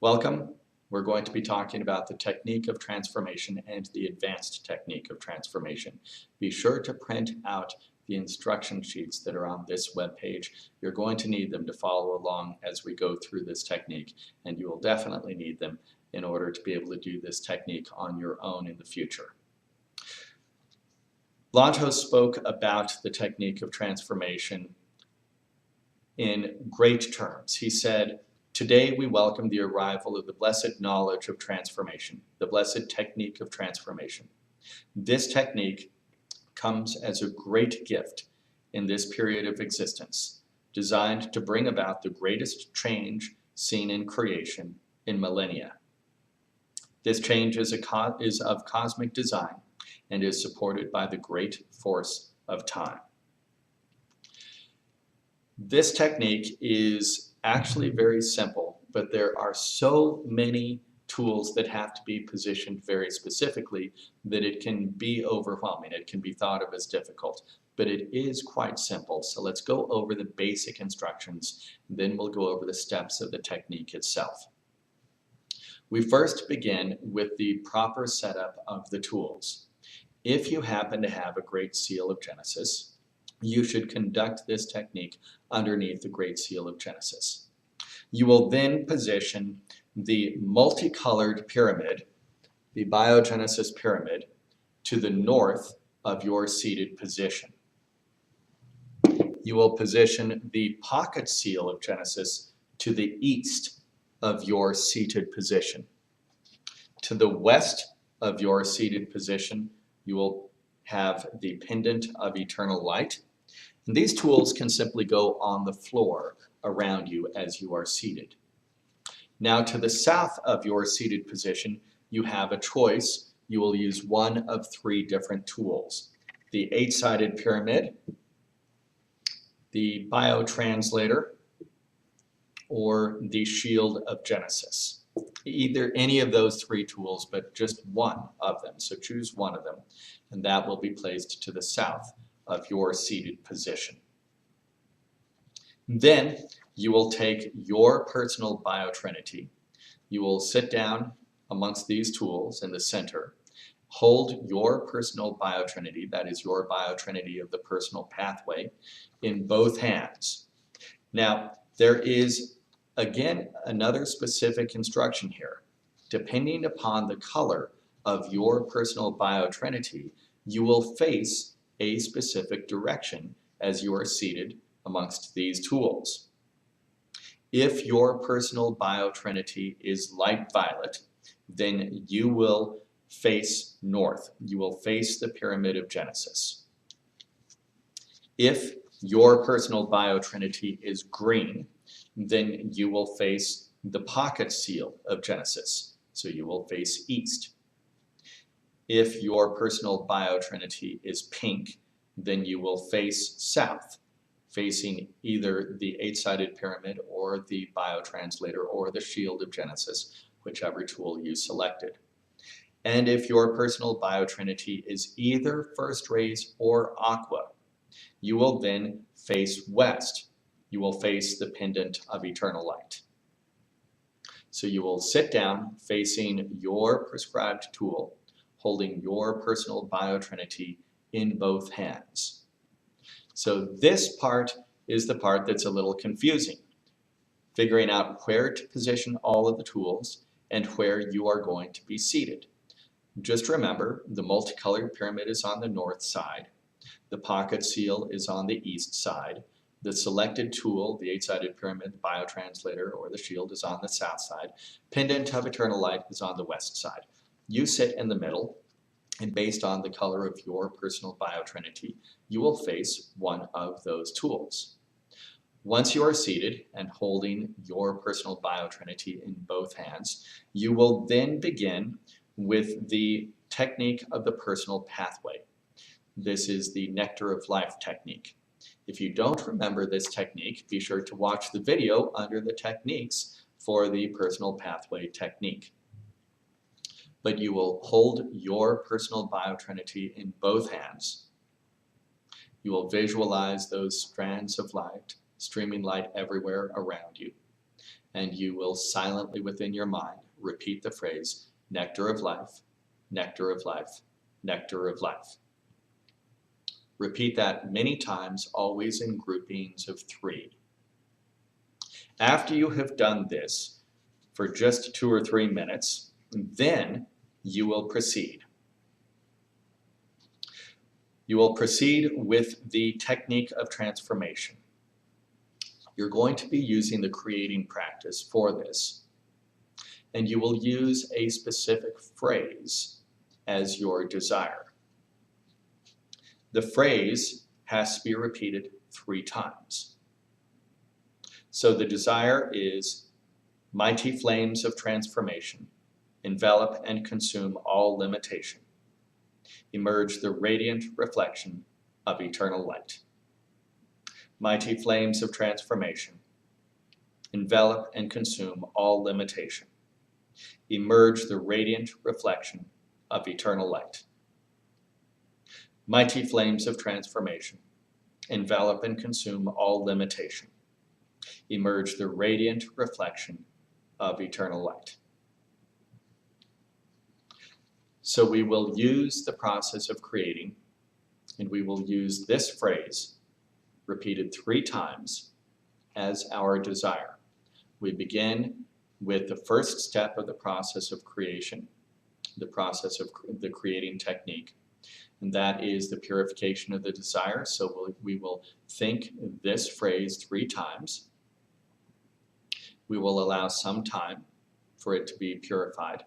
Welcome. We're going to be talking about the technique of transformation and the advanced technique of transformation. Be sure to print out the instruction sheets that are on this web page. You're going to need them to follow along as we go through this technique, and you will definitely need them in order to be able to do this technique on your own in the future. Lantos spoke about the technique of transformation in great terms. He said, "Today we welcome the arrival of the blessed knowledge of transformation, the blessed technique of transformation. This technique comes as a great gift in this period of existence, designed to bring about the greatest change seen in creation in millennia. This change is of cosmic design and is supported by the great force of time." This technique is actually very simple, but there are so many tools that have to be positioned very specifically that it can be overwhelming. It can be thought of as difficult, but it is quite simple. So let's go over the basic instructions, then we'll go over the steps of the technique itself. We first begin with the proper setup of the tools. If you happen to have a Great Seal of Genesis, you should conduct this technique underneath the Great Seal of Genesis. You will then position the multicolored pyramid, the biogenesis pyramid, to the north of your seated position. You will position the pocket seal of Genesis to the east of your seated position. To the west of your seated position, you will have the pendant of eternal light. And these tools can simply go on the floor around you as you are seated. Now, to the south of your seated position, you have a choice. You will use one of three different tools: the 8-sided pyramid, the biotranslator, or the shield of Genesis. Either any of those three tools, but just one of them. So choose one of them, and that will be placed to the south of your seated position. Then you will take your personal biotrinity. You will sit down amongst these tools in the center, hold your personal biotrinity, that is your biotrinity of the personal pathway, in both hands. Now, there is again another specific instruction here. Depending upon the color of your personal biotrinity, you will face a specific direction as you are seated amongst these tools. If your personal biotrinity is light violet, then you will face north. You will face the pyramid of Genesis. If your personal biotrinity is green, then you will face the pocket seal of Genesis. So you will face east. If your personal biotrinity is pink, then you will face south, facing either the 8-sided pyramid or the biotranslator or the shield of Genesis, whichever tool you selected. And if your personal biotrinity is either first rays or aqua, you will then face west. You will face the pendant of eternal light. So you will sit down facing your prescribed tool, holding your personal biotrinity in both hands. So this part is the part that's a little confusing, figuring out where to position all of the tools and where you are going to be seated. Just remember, the multicolored pyramid is on the north side, the pocket seal is on the east side, the selected tool, the 8-sided pyramid, the biotranslator, or the shield is on the south side, pendant of eternal light is on the west side. You sit in the middle, and based on the color of your personal biotrinity, you will face one of those tools. Once you are seated and holding your personal biotrinity in both hands, you will then begin with the technique of the personal pathway. This is the Nectar of Life technique. If you don't remember this technique, be sure to watch the video under the techniques for the personal pathway technique. But you will hold your personal biotrinity in both hands. You will visualize those strands of light, streaming light everywhere around you. and you will silently within your mind repeat the phrase, nectar of life, nectar of life, nectar of life. Repeat that many times, always in groupings of 3. After you have done this for just 2 or 3 minutes, then you will proceed. You will proceed with the technique of transformation. You're going to be using the creating practice for this, and you will use a specific phrase as your desire. The phrase has to be repeated 3 times. So the desire is, mighty flames of transformation, envelop and consume all limitation. Emerge the radiant reflection of eternal light. Mighty flames of transformation, envelop and consume all limitation. Emerge the radiant reflection of eternal light. Mighty flames of transformation, envelop and consume all limitation. Emerge the radiant reflection of eternal light. So we will use the process of creating, and we will use this phrase repeated 3 times as our desire. We begin with the first step of the process of creation, the process of the creating technique, and that is the purification of the desire. So we will think this phrase 3 times. We will allow some time for it to be purified.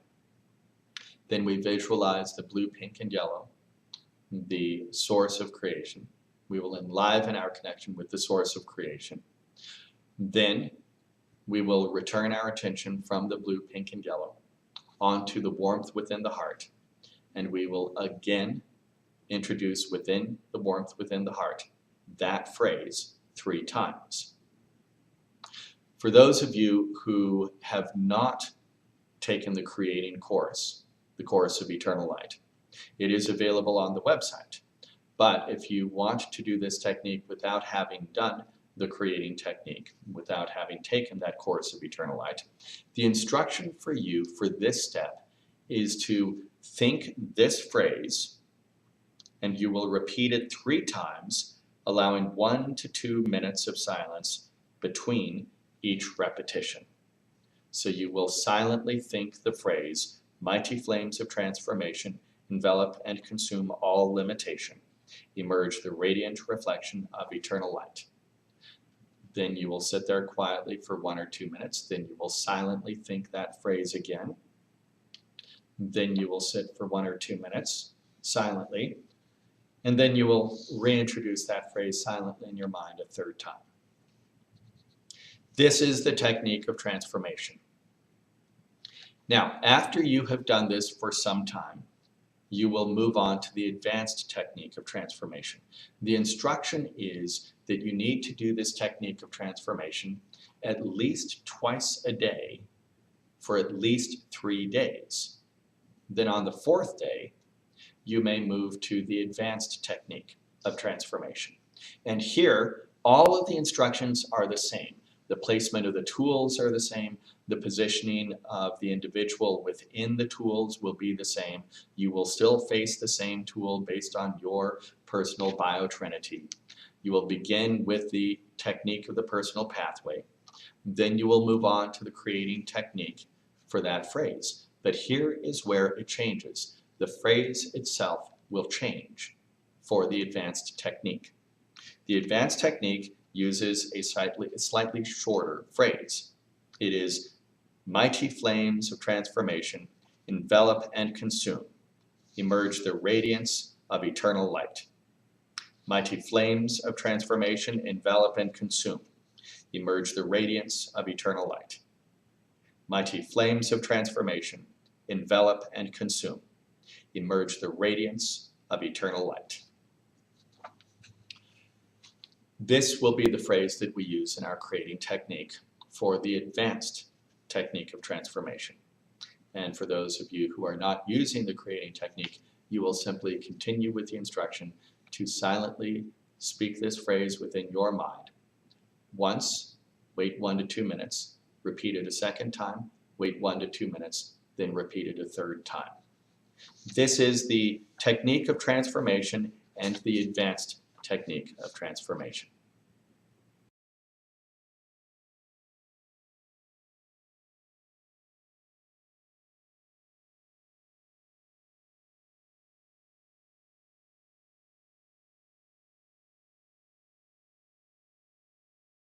Then we visualize the blue, pink, and yellow, the source of creation. We will enliven our connection with the source of creation. Then we will return our attention from the blue, pink, and yellow onto the warmth within the heart. And we will again introduce within the warmth within the heart that phrase 3 times. For those of you who have not taken the creating course, the course of eternal light, it is available on the website. But if you want to do this technique without having done the creating technique, without having taken that course of eternal light, the instruction for you for this step is to think this phrase, and you will repeat it 3 times, allowing 1 to 2 minutes of silence between each repetition. So you will silently think the phrase, mighty flames of transformation, envelop and consume all limitation. Emerge the radiant reflection of eternal light. Then you will sit there quietly for 1 or 2 minutes. Then you will silently think that phrase again. Then you will sit for 1 or 2 minutes silently. And then you will reintroduce that phrase silently in your mind a 3rd time. This is the technique of transformation. Now, after you have done this for some time, you will move on to the advanced technique of transformation. The instruction is that you need to do this technique of transformation at least twice a day for at least 3 days. Then on the 4th day, you may move to the advanced technique of transformation. And here, all of the instructions are the same. The placement of the tools are the same. The positioning of the individual within the tools will be the same. You will still face the same tool based on your personal biotrinity. You will begin with the technique of the personal pathway. Then you will move on to the creating technique for that phrase. But here is where it changes. The phrase itself will change for the advanced technique. The advanced technique uses a slightly shorter phrase. It is mighty flames of transformation, envelop and consume. Emerge the radiance of eternal light. Mighty flames of transformation, envelop and consume. Emerge the radiance of eternal light. Mighty flames of transformation, envelop and consume. Emerge the radiance of eternal light. This will be the phrase that we use in our creating technique for the advanced technique of transformation. And for those of you who are not using the creating technique, you will simply continue with the instruction to silently speak this phrase within your mind. Once, wait 1 to 2 minutes, repeat it a second time, wait 1 to 2 minutes, then repeat it a third time. This is the technique of transformation and the advanced technique of transformation.